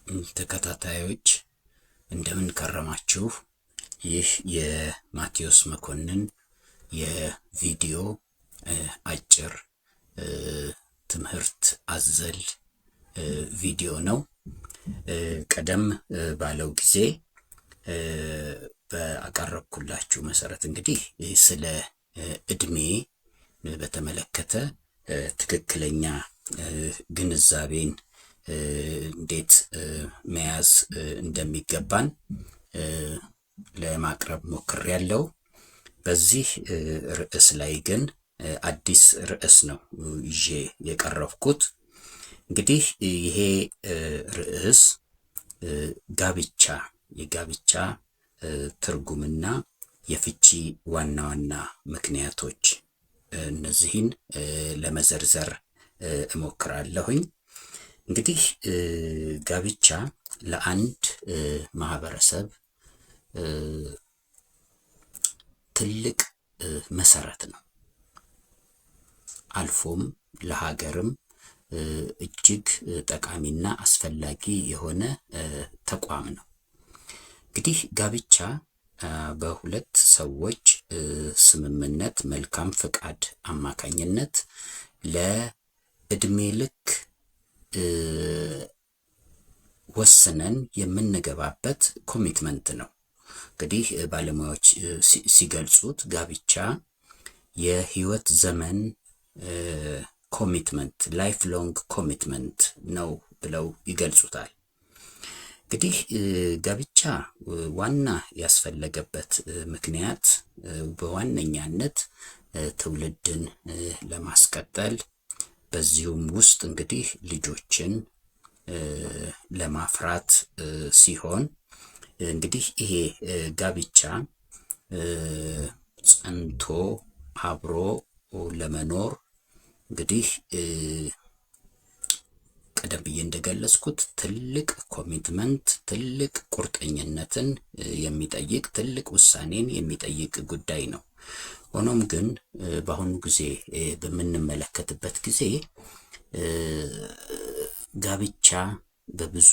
ተከታታዮች እንደምን ከረማችሁ? ይህ የማቴዎስ መኮንን የቪዲዮ አጭር ትምህርት አዘል ቪዲዮ ነው። ቀደም ባለው ጊዜ በአቀረብኩላችሁ መሰረት እንግዲህ ስለ እድሜ በተመለከተ ትክክለኛ ግንዛቤን እንዴት መያዝ እንደሚገባን ለማቅረብ ሞክሬያለሁ። በዚህ ርዕስ ላይ ግን አዲስ ርዕስ ነው ይዤ የቀረብኩት። እንግዲህ ይሄ ርዕስ የጋብቻ ትርጉምና የፍቺ ዋና ዋና ምክንያቶች፣ እነዚህን ለመዘርዘር እሞክራለሁኝ። እንግዲህ ጋብቻ ለአንድ ማህበረሰብ ትልቅ መሰረት ነው። አልፎም ለሀገርም እጅግ ጠቃሚና አስፈላጊ የሆነ ተቋም ነው። እንግዲህ ጋብቻ በሁለት ሰዎች ስምምነት፣ መልካም ፈቃድ አማካኝነት ለእድሜ ልክ ወስነን የምንገባበት ኮሚትመንት ነው። እንግዲህ ባለሙያዎች ሲገልጹት ጋብቻ የህይወት ዘመን ኮሚትመንት፣ ላይፍ ሎንግ ኮሚትመንት ነው ብለው ይገልጹታል። እንግዲህ ጋብቻ ዋና ያስፈለገበት ምክንያት በዋነኛነት ትውልድን ለማስቀጠል፣ በዚሁም ውስጥ እንግዲህ ልጆችን ለማፍራት ሲሆን እንግዲህ ይሄ ጋብቻ ጸንቶ አብሮ ለመኖር እንግዲህ ቀደም ብዬ እንደገለጽኩት ትልቅ ኮሚትመንት፣ ትልቅ ቁርጠኝነትን የሚጠይቅ፣ ትልቅ ውሳኔን የሚጠይቅ ጉዳይ ነው። ሆኖም ግን በአሁኑ ጊዜ በምንመለከትበት ጊዜ ጋብቻ በብዙ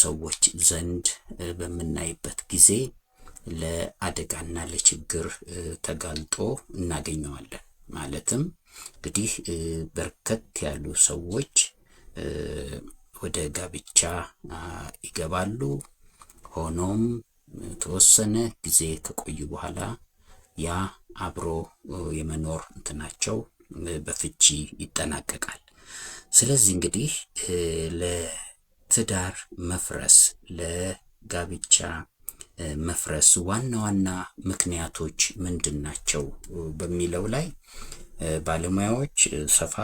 ሰዎች ዘንድ በምናይበት ጊዜ ለአደጋና ለችግር ተጋልጦ እናገኘዋለን። ማለትም እንግዲህ በርከት ያሉ ሰዎች ወደ ጋብቻ ይገባሉ። ሆኖም ተወሰነ ጊዜ ከቆዩ በኋላ ያ አብሮ የመኖር እንትናቸው በፍቺ ይጠናቀቃል። ስለዚህ እንግዲህ ለትዳር መፍረስ፣ ለጋብቻ መፍረስ ዋና ዋና ምክንያቶች ምንድን ናቸው በሚለው ላይ ባለሙያዎች ሰፋ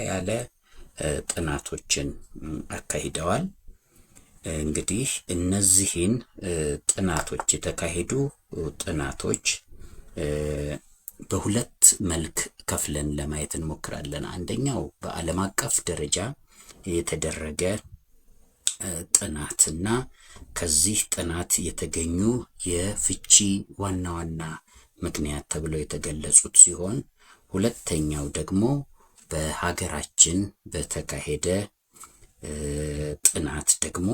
ያለ ጥናቶችን አካሂደዋል። እንግዲህ እነዚህን ጥናቶች የተካሄዱ ጥናቶች በሁለት መልክ ከፍለን ለማየት እንሞክራለን። አንደኛው በዓለም አቀፍ ደረጃ የተደረገ ጥናትና ከዚህ ጥናት የተገኙ የፍቺ ዋና ዋና ምክንያት ተብለው የተገለጹት ሲሆን፣ ሁለተኛው ደግሞ በሀገራችን በተካሄደ ጥናት ደግሞ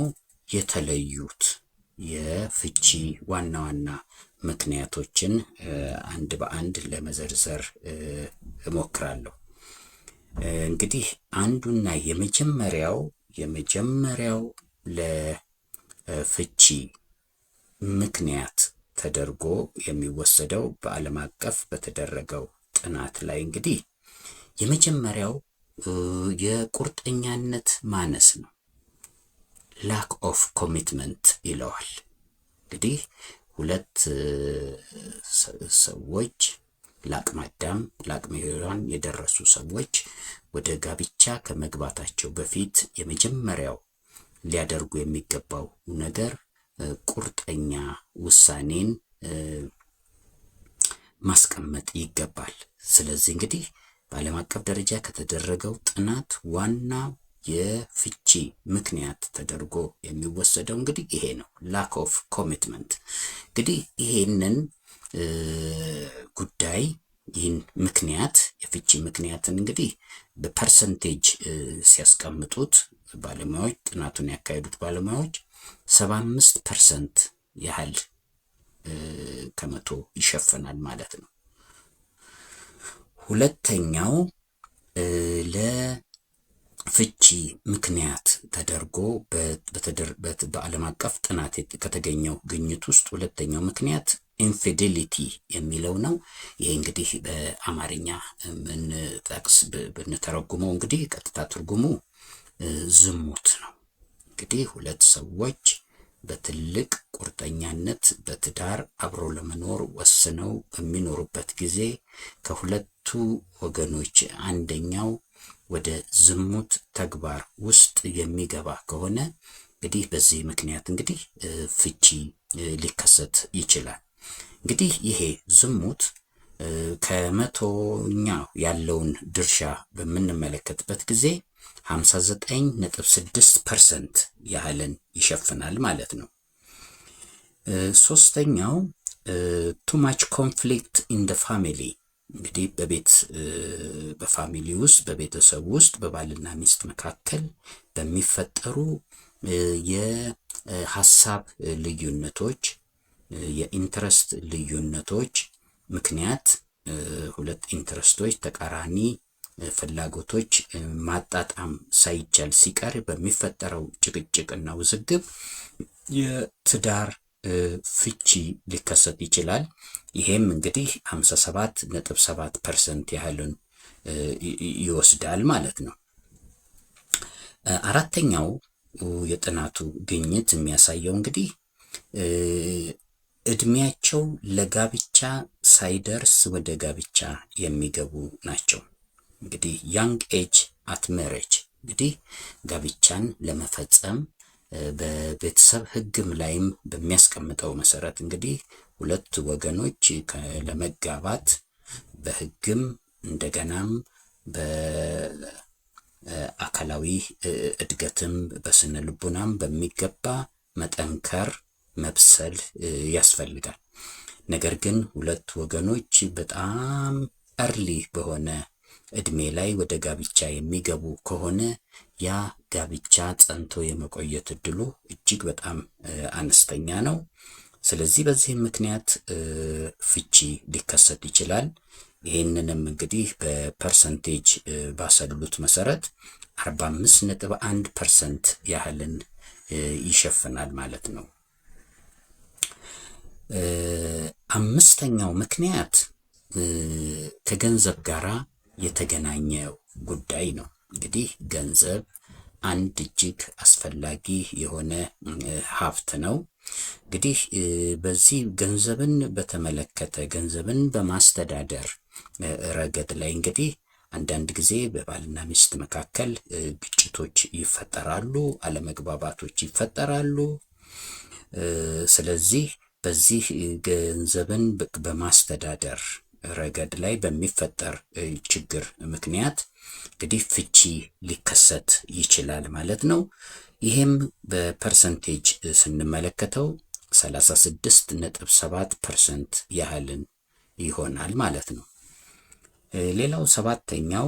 የተለዩት የፍቺ ዋና ዋና ምክንያቶችን አንድ በአንድ ለመዘርዘር እሞክራለሁ። እንግዲህ አንዱና የመጀመሪያው ለፍቺ ምክንያት ተደርጎ የሚወሰደው በዓለም አቀፍ በተደረገው ጥናት ላይ እንግዲህ የመጀመሪያው የቁርጠኛነት ማነስ ነው። ላክ ኦፍ ኮሚትመንት ይለዋል። እንግዲህ ሁለት ሰዎች ለአቅመ አዳም ለአቅመ ሔዋን የደረሱ ሰዎች ወደ ጋብቻ ከመግባታቸው በፊት የመጀመሪያው ሊያደርጉ የሚገባው ነገር ቁርጠኛ ውሳኔን ማስቀመጥ ይገባል። ስለዚህ እንግዲህ በዓለም አቀፍ ደረጃ ከተደረገው ጥናት ዋና የፍቺ ምክንያት ተደርጎ የሚወሰደው እንግዲህ ይሄ ነው፣ ላክ ኦፍ ኮሚትመንት። እንግዲህ ይሄንን ጉዳይ ይህን ምክንያት የፍቺ ምክንያትን እንግዲህ በፐርሰንቴጅ ሲያስቀምጡት ባለሙያዎች ጥናቱን ያካሄዱት ባለሙያዎች 75% ያህል ከመቶ ይሸፍናል ማለት ነው። ሁለተኛው ለፍቺ ምክንያት ተደርጎ በዓለም አቀፍ ጥናት ከተገኘው ግኝት ውስጥ ሁለተኛው ምክንያት ኢንፊዴሊቲ የሚለው ነው። ይሄ እንግዲህ በአማርኛ ብንተረጉመው እንግዲህ ቀጥታ ትርጉሙ ዝሙት ነው። እንግዲህ ሁለት ሰዎች በትልቅ ቁርጠኛነት በትዳር አብሮ ለመኖር ወስነው በሚኖሩበት ጊዜ ከሁለቱ ወገኖች አንደኛው ወደ ዝሙት ተግባር ውስጥ የሚገባ ከሆነ እንግዲህ በዚህ ምክንያት እንግዲህ ፍቺ ሊከሰት ይችላል። እንግዲህ ይሄ ዝሙት ከመቶኛ ያለውን ድርሻ በምንመለከትበት ጊዜ 59.6% ያህልን ይሸፍናል ማለት ነው። ሶስተኛው too much conflict in the family እንግዲህ በፋሚሊ ውስጥ በቤተሰብ ውስጥ በባልና ሚስት መካከል በሚፈጠሩ የሐሳብ ልዩነቶች የኢንትረስት ልዩነቶች ምክንያት ሁለት ኢንትረስቶች ተቃራኒ ፍላጎቶች ማጣጣም ሳይቻል ሲቀር በሚፈጠረው ጭቅጭቅና ውዝግብ የትዳር ፍቺ ሊከሰት ይችላል። ይሄም እንግዲህ 57.7% ያህልን ይወስዳል ማለት ነው። አራተኛው የጥናቱ ግኝት የሚያሳየው እንግዲህ እድሜያቸው ለጋብቻ ሳይደርስ ወደ ጋብቻ የሚገቡ ናቸው። እንግዲህ ያንግ ኤጅ አት ሜሬጅ እንግዲህ ጋብቻን ለመፈጸም በቤተሰብ ሕግም ላይም በሚያስቀምጠው መሰረት እንግዲህ ሁለት ወገኖች ለመጋባት በሕግም እንደገናም በአካላዊ እድገትም በስነ ልቡናም በሚገባ መጠንከር መብሰል ያስፈልጋል። ነገር ግን ሁለት ወገኖች በጣም እርሊ በሆነ እድሜ ላይ ወደ ጋብቻ የሚገቡ ከሆነ ያ ጋብቻ ጸንቶ የመቆየት እድሉ እጅግ በጣም አነስተኛ ነው። ስለዚህ በዚህም ምክንያት ፍቺ ሊከሰት ይችላል። ይህንንም እንግዲህ በፐርሰንቴጅ ባሰሉት መሰረት 45.1% ያህልን ይሸፍናል ማለት ነው። አምስተኛው ምክንያት ከገንዘብ ጋራ የተገናኘው ጉዳይ ነው። እንግዲህ ገንዘብ አንድ እጅግ አስፈላጊ የሆነ ሀብት ነው። እንግዲህ በዚህ ገንዘብን በተመለከተ ገንዘብን በማስተዳደር ረገድ ላይ እንግዲህ አንዳንድ ጊዜ በባልና ሚስት መካከል ግጭቶች ይፈጠራሉ፣ አለመግባባቶች ይፈጠራሉ። ስለዚህ በዚህ ገንዘብን በማስተዳደር ረገድ ላይ በሚፈጠር ችግር ምክንያት እንግዲህ ፍቺ ሊከሰት ይችላል ማለት ነው። ይሄም በፐርሰንቴጅ ስንመለከተው 36.7% ያህልን ይሆናል ማለት ነው። ሌላው ሰባተኛው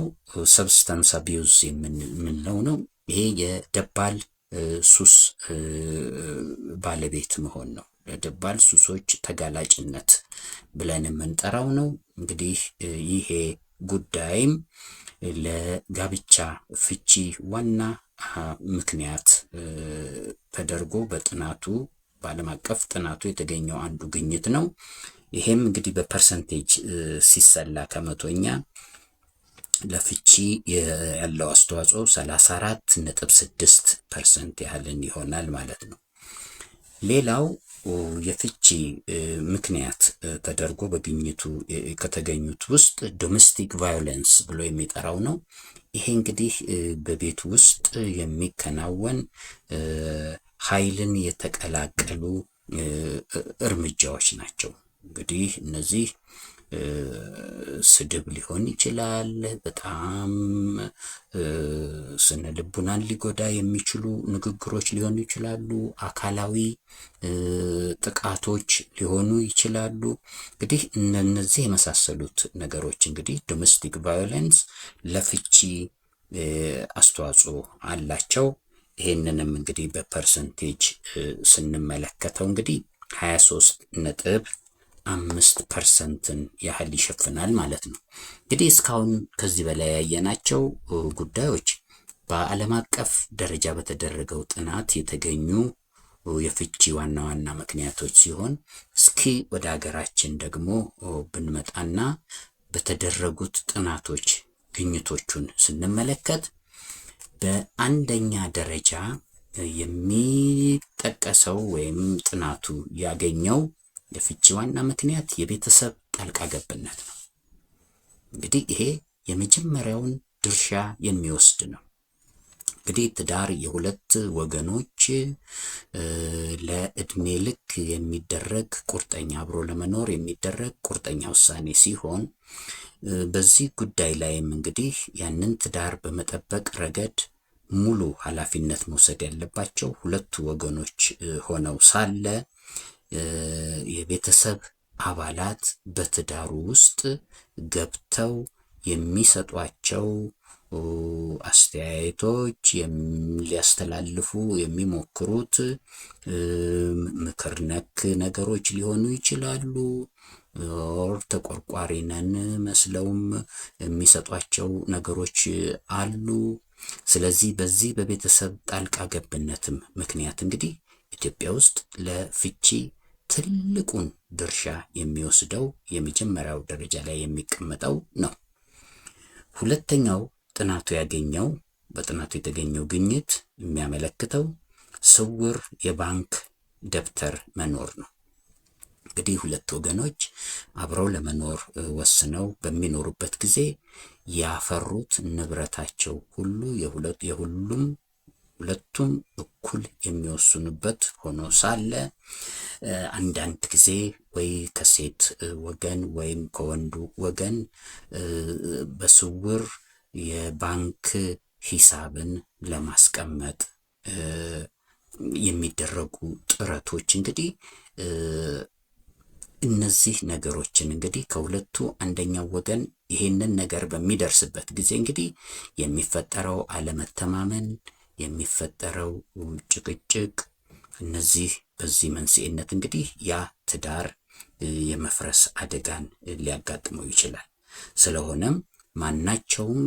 ሰብስታንስ አቢዩዝ የምንለው ነው። ይሄ የደባል ሱስ ባለቤት መሆን ነው። ለደባል ሱሶች ተጋላጭነት ብለን የምንጠራው ነው። እንግዲህ ይሄ ጉዳይም ለጋብቻ ፍቺ ዋና ምክንያት ተደርጎ በጥናቱ በዓለም አቀፍ ጥናቱ የተገኘው አንዱ ግኝት ነው። ይሄም እንግዲህ በፐርሰንቴጅ ሲሰላ ከመቶኛ ለፍቺ ያለው አስተዋጽኦ 34.6% ያህልን ይሆናል ማለት ነው። ሌላው የፍቺ ምክንያት ተደርጎ በግኝቱ ከተገኙት ውስጥ ዶሜስቲክ ቫዮለንስ ብሎ የሚጠራው ነው። ይሄ እንግዲህ በቤት ውስጥ የሚከናወን ኃይልን የተቀላቀሉ እርምጃዎች ናቸው። እንግዲህ እነዚህ ስድብ ሊሆን ይችላል፣ በጣም ስነ ልቡናን ሊጎዳ የሚችሉ ንግግሮች ሊሆኑ ይችላሉ። አካላዊ ጥቃቶች ሊሆኑ ይችላሉ። እንግዲህ እነዚህ የመሳሰሉት ነገሮች እንግዲህ ዶሜስቲክ ቫዮለንስ ለፍቺ አስተዋጽኦ አላቸው። ይሄንንም እንግዲህ በፐርሰንቴጅ ስንመለከተው እንግዲህ 23.5% ያህል ይሸፍናል ማለት ነው። እንግዲህ እስካሁን ከዚህ በላይ ያየናቸው ጉዳዮች በዓለም አቀፍ ደረጃ በተደረገው ጥናት የተገኙ የፍቺ ዋና ዋና ምክንያቶች ሲሆን እስኪ ወደ ሀገራችን ደግሞ ብንመጣና በተደረጉት ጥናቶች ግኝቶቹን ስንመለከት በአንደኛ ደረጃ የሚጠቀሰው ወይም ጥናቱ ያገኘው የፍቺ ዋና ምክንያት የቤተሰብ ጣልቃ ገብነት ነው። እንግዲህ ይሄ የመጀመሪያውን ድርሻ የሚወስድ ነው። እንግዲህ ትዳር የሁለት ወገኖች ለእድሜ ልክ የሚደረግ ቁርጠኛ አብሮ ለመኖር የሚደረግ ቁርጠኛ ውሳኔ ሲሆን በዚህ ጉዳይ ላይም እንግዲህ ያንን ትዳር በመጠበቅ ረገድ ሙሉ ኃላፊነት መውሰድ ያለባቸው ሁለቱ ወገኖች ሆነው ሳለ የቤተሰብ አባላት በትዳሩ ውስጥ ገብተው የሚሰጧቸው አስተያየቶች ሊያስተላልፉ የሚሞክሩት ምክር ነክ ነገሮች ሊሆኑ ይችላሉ። ተቆርቋሪ ነን መስለውም የሚሰጧቸው ነገሮች አሉ። ስለዚህ በዚህ በቤተሰብ ጣልቃ ገብነትም ምክንያት እንግዲህ ኢትዮጵያ ውስጥ ለፍቺ ትልቁን ድርሻ የሚወስደው የመጀመሪያው ደረጃ ላይ የሚቀመጠው ነው። ሁለተኛው በጥናቱ የተገኘው ግኝት የሚያመለክተው ስውር የባንክ ደብተር መኖር ነው። እንግዲህ ሁለት ወገኖች አብረው ለመኖር ወስነው በሚኖሩበት ጊዜ ያፈሩት ንብረታቸው ሁሉ ሁለቱም እኩል የሚወስኑበት ሆኖ ሳለ አንዳንድ ጊዜ ወይ ከሴት ወገን ወይም ከወንዱ ወገን በስውር የባንክ ሂሳብን ለማስቀመጥ የሚደረጉ ጥረቶች እንግዲህ እነዚህ ነገሮችን እንግዲህ ከሁለቱ አንደኛው ወገን ይሄንን ነገር በሚደርስበት ጊዜ እንግዲህ የሚፈጠረው አለመተማመን፣ የሚፈጠረው ጭቅጭቅ በዚህ መንስኤነት እንግዲህ ያ ትዳር የመፍረስ አደጋን ሊያጋጥመው ይችላል። ስለሆነም ማናቸውም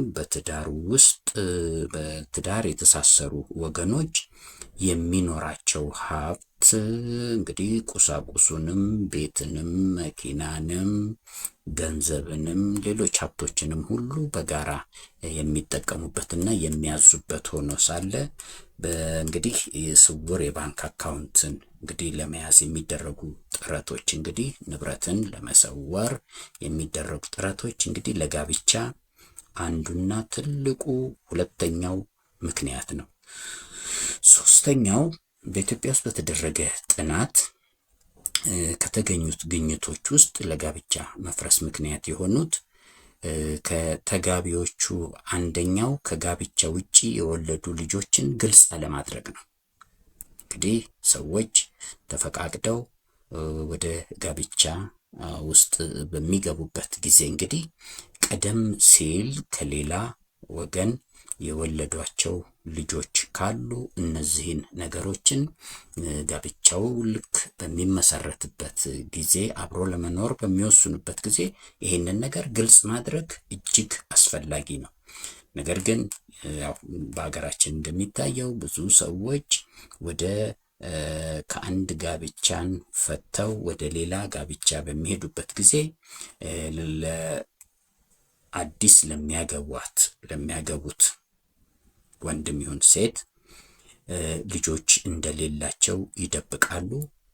በትዳር የተሳሰሩ ወገኖች የሚኖራቸው ሀብት እንግዲህ ቁሳቁሱንም፣ ቤትንም፣ መኪናንም፣ ገንዘብንም ሌሎች ሀብቶችንም ሁሉ በጋራ የሚጠቀሙበትና የሚያዙበት ሆኖ ሳለ እንግዲህ ስውር የባንክ አካውንትን እንግዲህ ለመያዝ የሚደረጉ ጥረቶች እንግዲህ ንብረትን ለመሰወር የሚደረጉ ጥረቶች እንግዲህ ለጋብቻ አንዱና ትልቁ ሁለተኛው ምክንያት ነው። ሶስተኛው በኢትዮጵያ ውስጥ በተደረገ ጥናት ከተገኙት ግኝቶች ውስጥ ለጋብቻ መፍረስ ምክንያት የሆኑት ከተጋቢዎቹ አንደኛው ከጋብቻ ውጪ የወለዱ ልጆችን ግልጽ አለማድረግ ነው። እንግዲህ ሰዎች ተፈቃቅደው ወደ ጋብቻ ውስጥ በሚገቡበት ጊዜ እንግዲህ ቀደም ሲል ከሌላ ወገን የወለዷቸው ልጆች ካሉ እነዚህን ነገሮችን ጋብቻው ልክ በሚመሰረትበት ጊዜ አብሮ ለመኖር በሚወስኑበት ጊዜ ይሄንን ነገር ግልጽ ማድረግ እጅግ አስፈላጊ ነው። ነገር ግን ያው በሀገራችን እንደሚታየው ብዙ ሰዎች ከአንድ ጋብቻን ፈተው ወደ ሌላ ጋብቻ በሚሄዱበት ጊዜ አዲስ ለሚያገቡት ወንድም ይሁን ሴት ልጆች እንደሌላቸው ይደብቃሉ።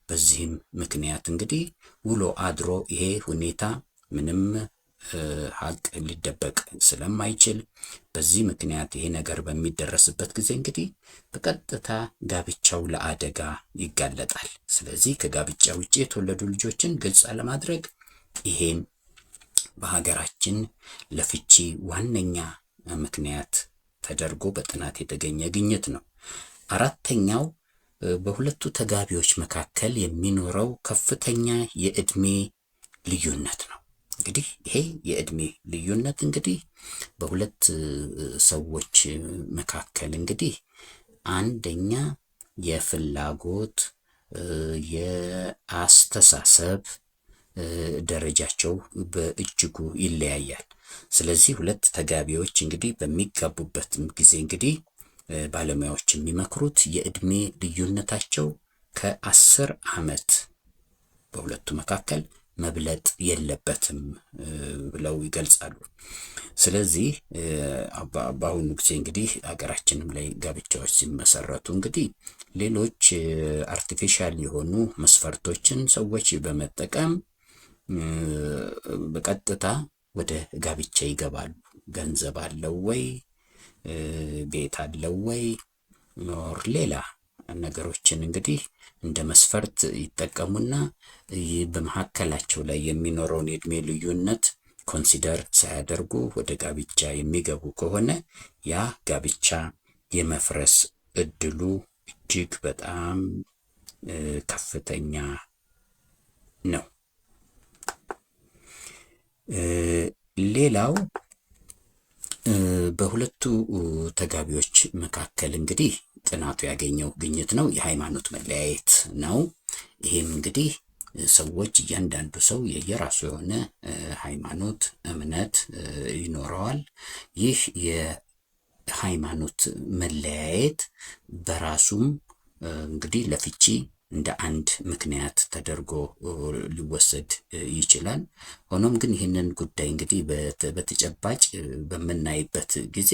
በዚህም ምክንያት እንግዲህ ውሎ አድሮ ይሄ ሁኔታ ምንም ሀቅ ሊደበቅ ስለማይችል በዚህ ምክንያት ይሄ ነገር በሚደረስበት ጊዜ እንግዲህ በቀጥታ ጋብቻው ለአደጋ ይጋለጣል። ስለዚህ ከጋብቻ ውጪ የተወለዱ ልጆችን ግልጽ አለማድረግ ይሄም በሀገራችን ለፍቺ ዋነኛ ምክንያት ተደርጎ በጥናት የተገኘ ግኝት ነው። አራተኛው በሁለቱ ተጋቢዎች መካከል የሚኖረው ከፍተኛ የእድሜ ልዩነት ነው። እንግዲህ ይሄ የእድሜ ልዩነት እንግዲህ በሁለት ሰዎች መካከል እንግዲህ አንደኛ የፍላጎት የአስተሳሰብ ደረጃቸው በእጅጉ ይለያያል። ስለዚህ ሁለት ተጋቢዎች እንግዲህ በሚጋቡበት ጊዜ እንግዲህ ባለሙያዎች የሚመክሩት የእድሜ ልዩነታቸው ከ10 ዓመት በሁለቱ መካከል መብለጥ የለበትም ብለው ይገልጻሉ። ስለዚህ በአሁኑ ጊዜ እንግዲህ ሀገራችንም ላይ ጋብቻዎች ሲመሰረቱ እንግዲህ ሌሎች አርቲፊሻል የሆኑ መስፈርቶችን ሰዎች በመጠቀም በቀጥታ ወደ ጋብቻ ይገባሉ። ገንዘብ አለው ወይ፣ ቤት አለው ወይ፣ ኖር ሌላ ነገሮችን እንግዲህ እንደ መስፈርት ይጠቀሙና በመካከላቸው ላይ የሚኖረውን የእድሜ ልዩነት ኮንሲደር ሳያደርጉ ወደ ጋብቻ የሚገቡ ከሆነ ያ ጋብቻ የመፍረስ እድሉ እጅግ በጣም ከፍተኛ ነው። ሌላው በሁለቱ ተጋቢዎች መካከል እንግዲህ ጥናቱ ያገኘው ግኝት ነው የሃይማኖት መለያየት ነው። ይህም እንግዲህ ሰዎች እያንዳንዱ ሰው የየራሱ የሆነ ሃይማኖት እምነት ይኖረዋል። ይህ የሃይማኖት መለያየት በራሱም እንግዲህ ለፍቺ እንደ አንድ ምክንያት ተደርጎ ሊወሰድ ይችላል። ሆኖም ግን ይህንን ጉዳይ እንግዲህ በተጨባጭ በምናይበት ጊዜ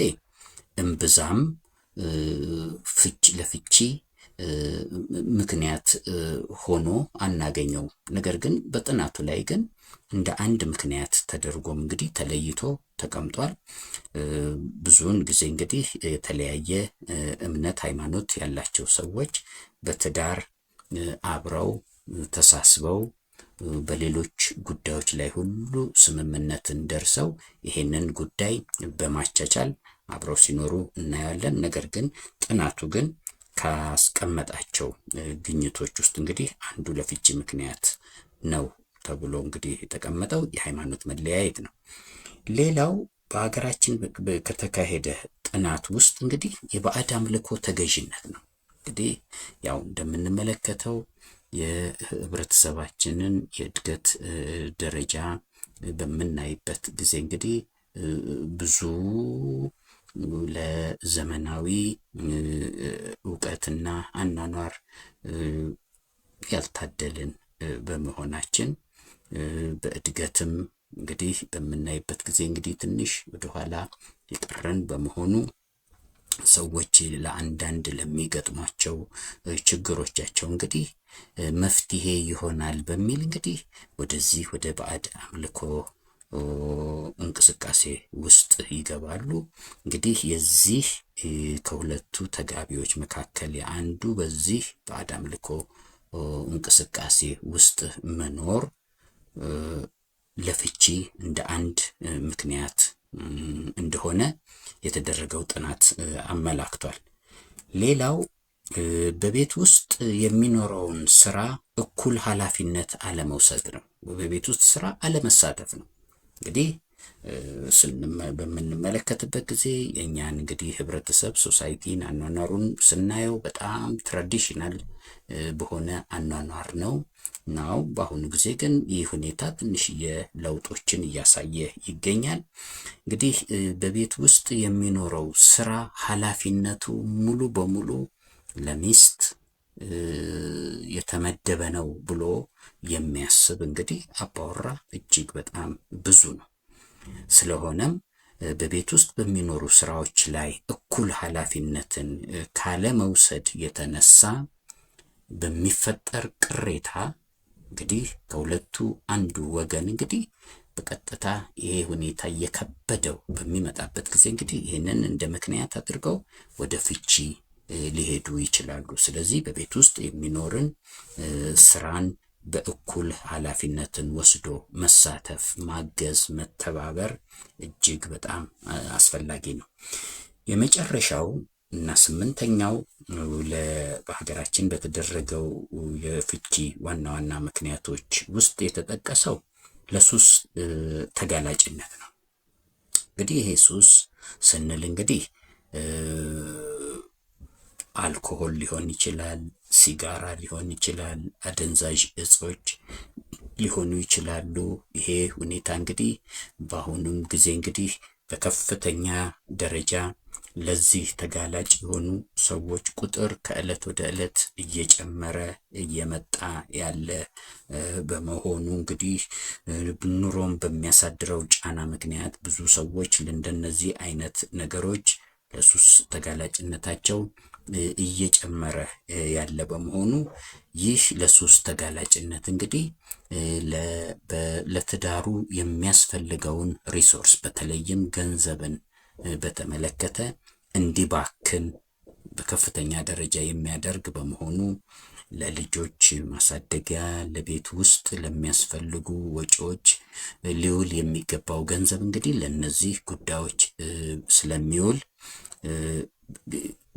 እምብዛም ለፍቺ ምክንያት ሆኖ አናገኘው። ነገር ግን በጥናቱ ላይ ግን እንደ አንድ ምክንያት ተደርጎም እንግዲህ ተለይቶ ተቀምጧል። ብዙውን ጊዜ እንግዲህ የተለያየ እምነት ሃይማኖት ያላቸው ሰዎች በትዳር አብረው ተሳስበው በሌሎች ጉዳዮች ላይ ሁሉ ስምምነትን ደርሰው ይሄንን ጉዳይ በማቻቻል አብረው ሲኖሩ እናያለን። ነገር ግን ጥናቱ ግን ካስቀመጣቸው ግኝቶች ውስጥ እንግዲህ አንዱ ለፍቺ ምክንያት ነው ተብሎ እንግዲህ የተቀመጠው የሃይማኖት መለያየት ነው። ሌላው በሀገራችን ከተካሄደ ጥናት ውስጥ እንግዲህ የባዕድ አምልኮ ተገዥነት ነው። እንግዲህ ያው እንደምንመለከተው የህብረተሰባችንን የእድገት ደረጃ በምናይበት ጊዜ እንግዲህ ብዙ ለዘመናዊ እውቀትና አኗኗር ያልታደልን በመሆናችን በእድገትም እንግዲህ በምናይበት ጊዜ እንግዲህ ትንሽ ወደኋላ የቀረን በመሆኑ ሰዎች ለአንዳንድ ለሚገጥሟቸው ችግሮቻቸው እንግዲህ መፍትሄ ይሆናል በሚል እንግዲህ ወደዚህ ወደ ባዕድ አምልኮ እንቅስቃሴ ውስጥ ይገባሉ። እንግዲህ የዚህ ከሁለቱ ተጋቢዎች መካከል የአንዱ በዚህ ባዕድ አምልኮ እንቅስቃሴ ውስጥ መኖር ለፍቺ እንደ አንድ ምክንያት እንደሆነ የተደረገው ጥናት አመላክቷል። ሌላው በቤት ውስጥ የሚኖረውን ስራ እኩል ኃላፊነት አለመውሰድ ነው። በቤት ውስጥ ስራ አለመሳተፍ ነው። እንግዲህ በምንመለከትበት ጊዜ የእኛን እንግዲህ ህብረተሰብ ሶሳይቲን አኗኗሩን ስናየው በጣም ትራዲሽናል በሆነ አኗኗር ነው። በአሁኑ ጊዜ ግን ይህ ሁኔታ ትንሽዬ ለውጦችን እያሳየ ይገኛል። እንግዲህ በቤት ውስጥ የሚኖረው ስራ ኃላፊነቱ ሙሉ በሙሉ ለሚስት የተመደበ ነው ብሎ የሚያስብ እንግዲህ አባወራ እጅግ በጣም ብዙ ነው። ስለሆነም በቤት ውስጥ በሚኖሩ ስራዎች ላይ እኩል ኃላፊነትን ካለመውሰድ የተነሳ በሚፈጠር ቅሬታ እንግዲህ ከሁለቱ አንዱ ወገን እንግዲህ በቀጥታ ይሄ ሁኔታ እየከበደው በሚመጣበት ጊዜ እንግዲህ ይህንን እንደ ምክንያት አድርገው ወደ ፍቺ ሊሄዱ ይችላሉ። ስለዚህ በቤት ውስጥ የሚኖርን ስራን በእኩል ኃላፊነትን ወስዶ መሳተፍ፣ ማገዝ፣ መተባበር እጅግ በጣም አስፈላጊ ነው። የመጨረሻው እና ስምንተኛው በሀገራችን በተደረገው የፍቺ ዋና ዋና ምክንያቶች ውስጥ የተጠቀሰው ለሱስ ተጋላጭነት ነው። እንግዲህ ይሄ ሱስ ስንል እንግዲህ አልኮሆል ሊሆን ይችላል፣ ሲጋራ ሊሆን ይችላል፣ አደንዛዥ እጾች ሊሆኑ ይችላሉ። ይሄ ሁኔታ እንግዲህ በአሁኑም ጊዜ እንግዲህ በከፍተኛ ደረጃ ለዚህ ተጋላጭ የሆኑ ሰዎች ቁጥር ከዕለት ወደ ዕለት እየጨመረ እየመጣ ያለ በመሆኑ እንግዲህ ኑሮም በሚያሳድረው ጫና ምክንያት ብዙ ሰዎች ለእንደነዚህ አይነት ነገሮች ለሱስ ተጋላጭነታቸው እየጨመረ ያለ በመሆኑ ይህ ለሱስ ተጋላጭነት እንግዲህ ለትዳሩ የሚያስፈልገውን ሪሶርስ በተለይም ገንዘብን በተመለከተ እንዲባክን በከፍተኛ ደረጃ የሚያደርግ በመሆኑ ለልጆች ማሳደጊያ፣ ለቤት ውስጥ ለሚያስፈልጉ ወጪዎች ሊውል የሚገባው ገንዘብ እንግዲህ ለነዚህ ጉዳዮች ስለሚውል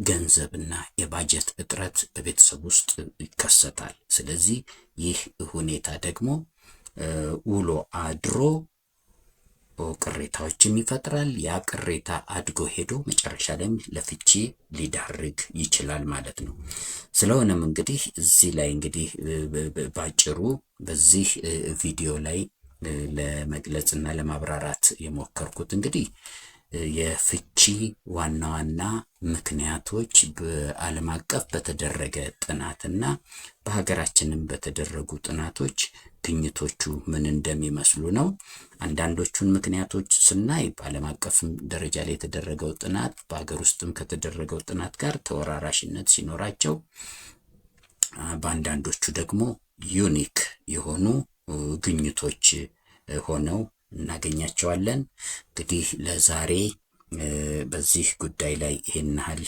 ገንዘብና የባጀት እጥረት በቤተሰብ ውስጥ ይከሰታል። ስለዚህ ይህ ሁኔታ ደግሞ ውሎ አድሮ ቅሬታዎችን ይፈጥራል። ያ ቅሬታ አድጎ ሄዶ መጨረሻ ላይም ለፍቺ ሊዳርግ ይችላል ማለት ነው። ስለሆነም እንግዲህ እዚህ ላይ እንግዲህ ባጭሩ በዚህ ቪዲዮ ላይ ለመግለጽና ለማብራራት የሞከርኩት እንግዲህ የፍቺ ዋና ዋና ምክንያቶች በዓለም አቀፍ በተደረገ ጥናትና በሀገራችንም በተደረጉ ጥናቶች ግኝቶቹ ምን እንደሚመስሉ ነው። አንዳንዶቹን ምክንያቶች ስናይ በዓለም አቀፍ ደረጃ ላይ የተደረገው ጥናት በሀገር ውስጥም ከተደረገው ጥናት ጋር ተወራራሽነት ሲኖራቸው፣ በአንዳንዶቹ ደግሞ ዩኒክ የሆኑ ግኝቶች ሆነው እናገኛቸዋለን። እንግዲህ ለዛሬ በዚህ ጉዳይ ላይ ይሄን ያህል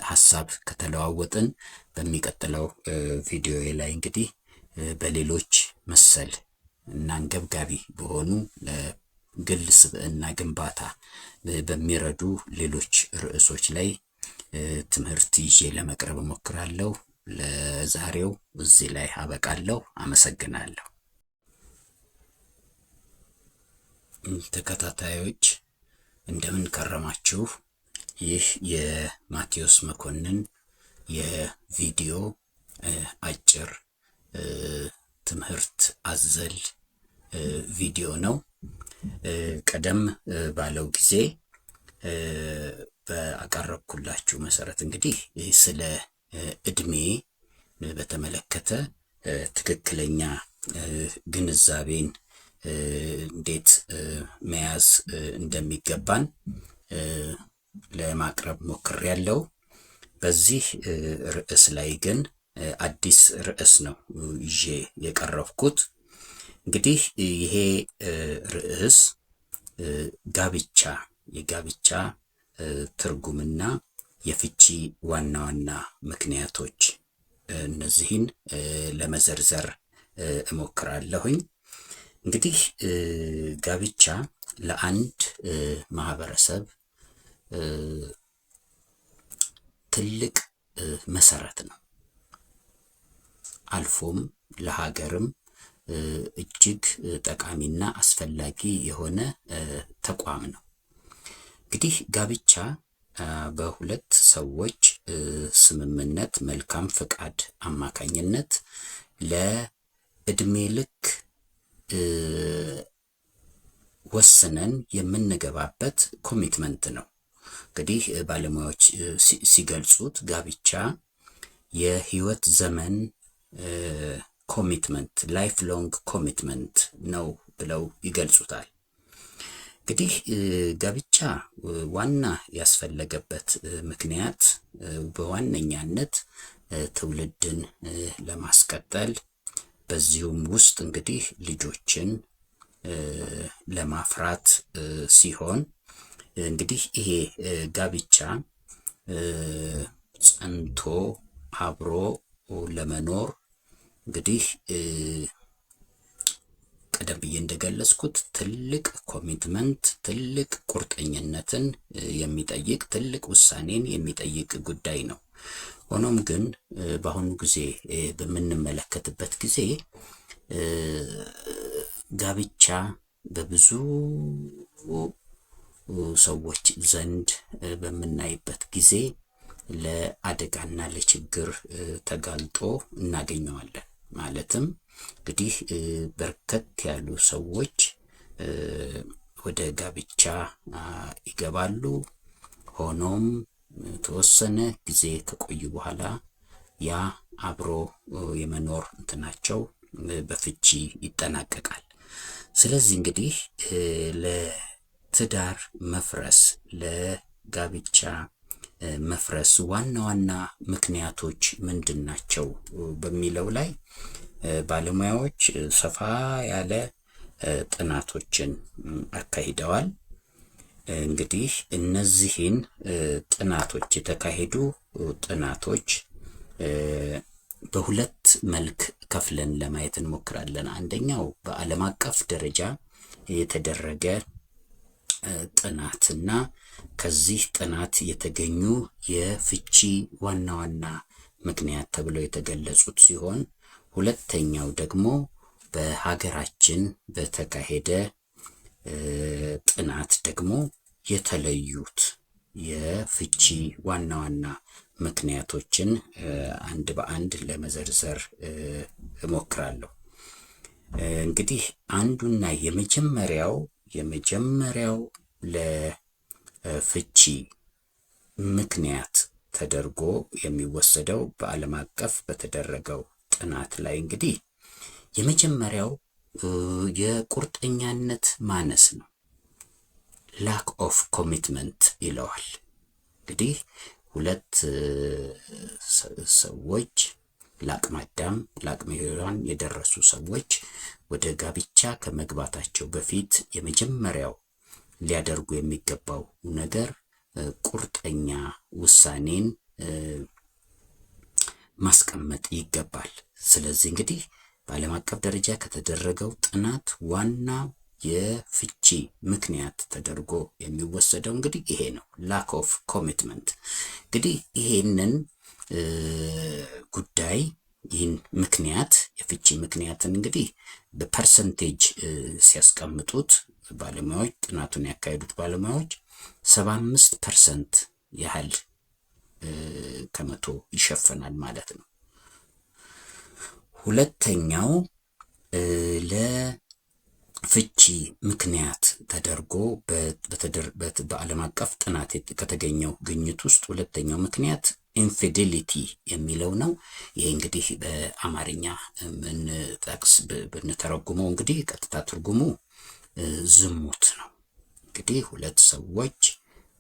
ሀሳብ ከተለዋወጥን በሚቀጥለው ቪዲዮ ላይ እንግዲህ በሌሎች መሰል እና አንገብጋቢ በሆኑ ለግል ስብዕና ግንባታ በሚረዱ ሌሎች ርዕሶች ላይ ትምህርት ይዤ ለመቅረብ እሞክራለሁ። ለዛሬው እዚህ ላይ አበቃለሁ። አመሰግናለሁ። ተከታታዮች እንደምን ከረማችሁ? ይህ የማቴዎስ መኮንን የቪዲዮ አጭር ትምህርት አዘል ቪዲዮ ነው። ቀደም ባለው ጊዜ በአቀረብኩላችሁ መሰረት እንግዲህ ስለ እድሜ በተመለከተ ትክክለኛ ግንዛቤን እንዴት መያዝ እንደሚገባን ለማቅረብ ሞክሬያለሁ። በዚህ ርዕስ ላይ ግን አዲስ ርዕስ ነው ይዤ የቀረብኩት። እንግዲህ ይሄ ርዕስ ጋብቻ፣ የጋብቻ ትርጉምና የፍቺ ዋና ዋና ምክንያቶች፣ እነዚህን ለመዘርዘር እሞክራለሁኝ። እንግዲህ ጋብቻ ለአንድ ማህበረሰብ ትልቅ መሰረት ነው። አልፎም ለሀገርም እጅግ ጠቃሚና አስፈላጊ የሆነ ተቋም ነው። እንግዲህ ጋብቻ በሁለት ሰዎች ስምምነት፣ መልካም ፈቃድ አማካኝነት ለእድሜ ልክ ወስነን የምንገባበት ኮሚትመንት ነው። እንግዲህ ባለሙያዎች ሲገልጹት ጋብቻ የህይወት ዘመን ኮሚትመንት፣ ላይፍ ሎንግ ኮሚትመንት ነው ብለው ይገልጹታል። እንግዲህ ጋብቻ ዋና ያስፈለገበት ምክንያት በዋነኛነት ትውልድን ለማስቀጠል በዚሁም ውስጥ እንግዲህ ልጆችን ለማፍራት ሲሆን እንግዲህ ይሄ ጋብቻ ጸንቶ አብሮ ለመኖር እንግዲህ ቀደም ብዬ እንደገለጽኩት ትልቅ ኮሚትመንት፣ ትልቅ ቁርጠኝነትን የሚጠይቅ ትልቅ ውሳኔን የሚጠይቅ ጉዳይ ነው። ሆኖም ግን በአሁኑ ጊዜ በምንመለከትበት ጊዜ ጋብቻ በብዙ ሰዎች ዘንድ በምናይበት ጊዜ ለአደጋና ለችግር ተጋልጦ እናገኘዋለን። ማለትም እንግዲህ በርከት ያሉ ሰዎች ወደ ጋብቻ ይገባሉ። ሆኖም ተወሰነ ጊዜ ከቆዩ በኋላ ያ አብሮ የመኖር እንትናቸው በፍቺ ይጠናቀቃል። ስለዚህ እንግዲህ ለትዳር መፍረስ፣ ለጋብቻ መፍረስ ዋና ዋና ምክንያቶች ምንድን ናቸው በሚለው ላይ ባለሙያዎች ሰፋ ያለ ጥናቶችን አካሂደዋል። እንግዲህ እነዚህን ጥናቶች የተካሄዱ ጥናቶች በሁለት መልክ ከፍለን ለማየት እንሞክራለን። አንደኛው በዓለም አቀፍ ደረጃ የተደረገ ጥናትና ከዚህ ጥናት የተገኙ የፍቺ ዋና ዋና ምክንያት ተብለው የተገለጹት ሲሆን፣ ሁለተኛው ደግሞ በሀገራችን በተካሄደ ጥናት ደግሞ የተለዩት የፍቺ ዋና ዋና ምክንያቶችን አንድ በአንድ ለመዘርዘር እሞክራለሁ። እንግዲህ አንዱና የመጀመሪያው ለፍቺ ምክንያት ተደርጎ የሚወሰደው በዓለም አቀፍ በተደረገው ጥናት ላይ እንግዲህ የመጀመሪያው የቁርጠኛነት ማነስ ነው። ላክ ኦፍ ኮሚትመንት ይለዋል። እንግዲህ ሁለት ሰዎች ለአቅመ አዳም ለአቅመ ሔዋን የደረሱ ሰዎች ወደ ጋብቻ ከመግባታቸው በፊት የመጀመሪያው ሊያደርጉ የሚገባው ነገር ቁርጠኛ ውሳኔን ማስቀመጥ ይገባል። ስለዚህ እንግዲህ በዓለም አቀፍ ደረጃ ከተደረገው ጥናት ዋና የፍቺ ምክንያት ተደርጎ የሚወሰደው እንግዲህ ይሄ ነው፣ ላክ ኦፍ ኮሚትመንት። እንግዲህ ይሄንን ጉዳይ ይህን ምክንያት የፍቺ ምክንያትን እንግዲህ በፐርሰንቴጅ ሲያስቀምጡት ባለሙያዎች ጥናቱን ያካሄዱት ባለሙያዎች 75% ያህል ከመቶ ይሸፈናል ማለት ነው። ሁለተኛው ለፍቺ ምክንያት ተደርጎ በዓለም አቀፍ ጥናት ከተገኘው ግኝት ውስጥ ሁለተኛው ምክንያት ኢንፊዴሊቲ የሚለው ነው። ይሄ እንግዲህ በአማርኛ ብንተረጉመው እንግዲህ ቀጥታ ትርጉሙ ዝሙት ነው። እንግዲህ ሁለት ሰዎች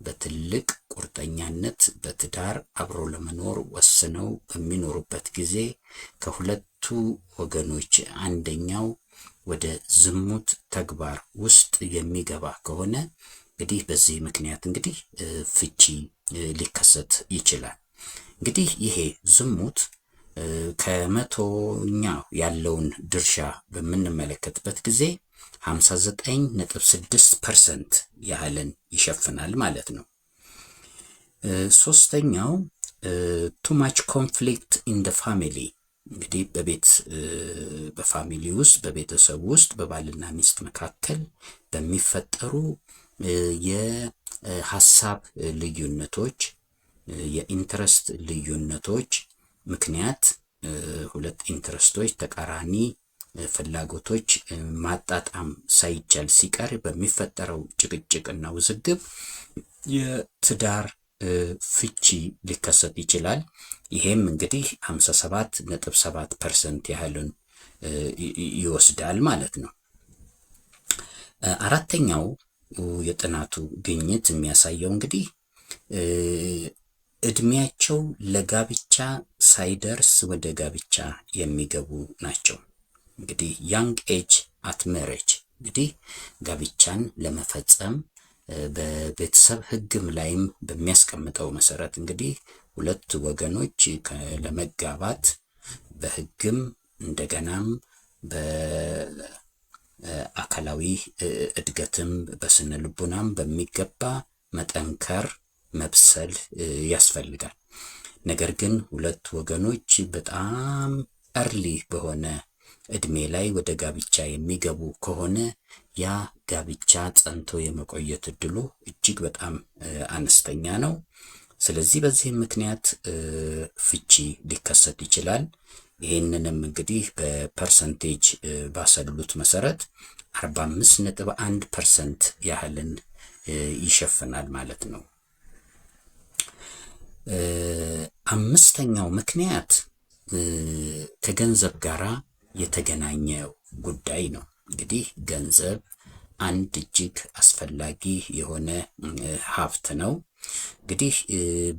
በትልቅ ቁርጠኛነት በትዳር አብሮ ለመኖር ወስነው በሚኖሩበት ጊዜ ከሁለቱ ወገኖች አንደኛው ወደ ዝሙት ተግባር ውስጥ የሚገባ ከሆነ እንግዲህ በዚህ ምክንያት እንግዲህ ፍቺ ሊከሰት ይችላል። እንግዲህ ይሄ ዝሙት ከመቶኛ ያለውን ድርሻ በምንመለከትበት ጊዜ 59.6% ያህልን ይሸፍናል ማለት ነው። ሶስተኛው too much conflict in the family እንግዲህ በፋሚሊ ውስጥ በቤተሰብ ውስጥ በባልና ሚስት መካከል በሚፈጠሩ የሐሳብ ልዩነቶች የኢንትረስት ልዩነቶች ምክንያት ሁለት ኢንትረስቶች ተቃራኒ ፍላጎቶች ማጣጣም ሳይቻል ሲቀር በሚፈጠረው ጭቅጭቅና ውዝግብ የትዳር ፍቺ ሊከሰት ይችላል። ይሄም እንግዲህ 57.7% ያህልን ይወስዳል ማለት ነው። አራተኛው የጥናቱ ግኝት የሚያሳየው እንግዲህ እድሜያቸው ለጋብቻ ሳይደርስ ወደ ጋብቻ የሚገቡ ናቸው። እንግዲህ ያንግ ኤጅ አት ሜሬጅ እንግዲህ ጋብቻን ለመፈጸም በቤተሰብ ሕግም ላይም በሚያስቀምጠው መሰረት እንግዲህ ሁለት ወገኖች ለመጋባት በሕግም እንደገናም አካላዊ እድገትም በስነ ልቡናም በሚገባ መጠንከር መብሰል ያስፈልጋል። ነገር ግን ሁለት ወገኖች በጣም እርሊ በሆነ እድሜ ላይ ወደ ጋብቻ የሚገቡ ከሆነ ያ ጋብቻ ጸንቶ የመቆየት እድሉ እጅግ በጣም አነስተኛ ነው። ስለዚህ በዚህ ምክንያት ፍቺ ሊከሰት ይችላል። ይህንንም እንግዲህ በፐርሰንቴጅ ባሰሉት መሰረት 45.1% ያህልን ይሸፍናል ማለት ነው። አምስተኛው ምክንያት ከገንዘብ ጋራ የተገናኘው ጉዳይ ነው። እንግዲህ ገንዘብ አንድ እጅግ አስፈላጊ የሆነ ሀብት ነው። እንግዲህ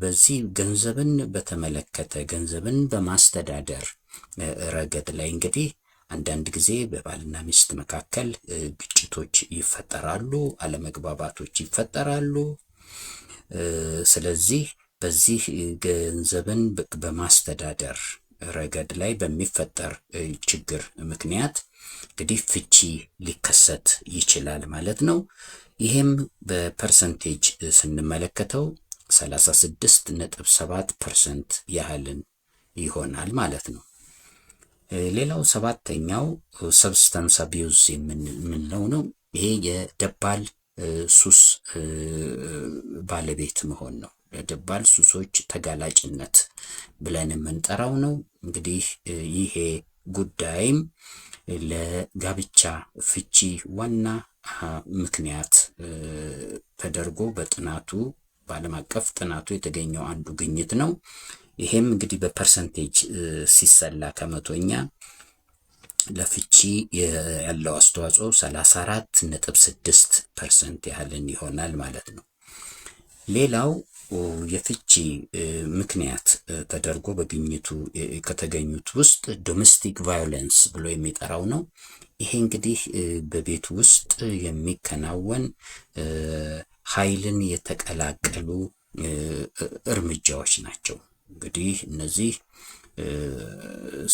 በዚህ ገንዘብን በተመለከተ ገንዘብን በማስተዳደር ረገድ ላይ እንግዲህ አንዳንድ ጊዜ በባልና ሚስት መካከል ግጭቶች ይፈጠራሉ፣ አለመግባባቶች ይፈጠራሉ። ስለዚህ በዚህ ገንዘብን በማስተዳደር ረገድ ላይ በሚፈጠር ችግር ምክንያት እንግዲህ ፍቺ ሊከሰት ይችላል ማለት ነው። ይሄም በፐርሰንቴጅ ስንመለከተው 36.7% ያህልን ይሆናል ማለት ነው። ሌላው ሰባተኛው ሰብስታንስ አቢዩዝ የምንለው ነው። ይሄ የደባል ሱስ ባለቤት መሆን ነው። ለደባል ሱሶች ተጋላጭነት ብለን የምንጠራው ነው። እንግዲህ ይሄ ጉዳይም ለጋብቻ ፍቺ ዋና ምክንያት ተደርጎ በዓለም አቀፍ ጥናቱ የተገኘው አንዱ ግኝት ነው። ይሄም እንግዲህ በፐርሰንቴጅ ሲሰላ ከመቶኛ ለፍቺ ያለው አስተዋጽኦ 34.6% ያህልን ይሆናል ማለት ነው። ሌላው የፍቺ ምክንያት ተደርጎ በግኝቱ ከተገኙት ውስጥ ዶሜስቲክ ቫዮለንስ ብሎ የሚጠራው ነው። ይሄ እንግዲህ በቤት ውስጥ የሚከናወን ኃይልን የተቀላቀሉ እርምጃዎች ናቸው። እንግዲህ እነዚህ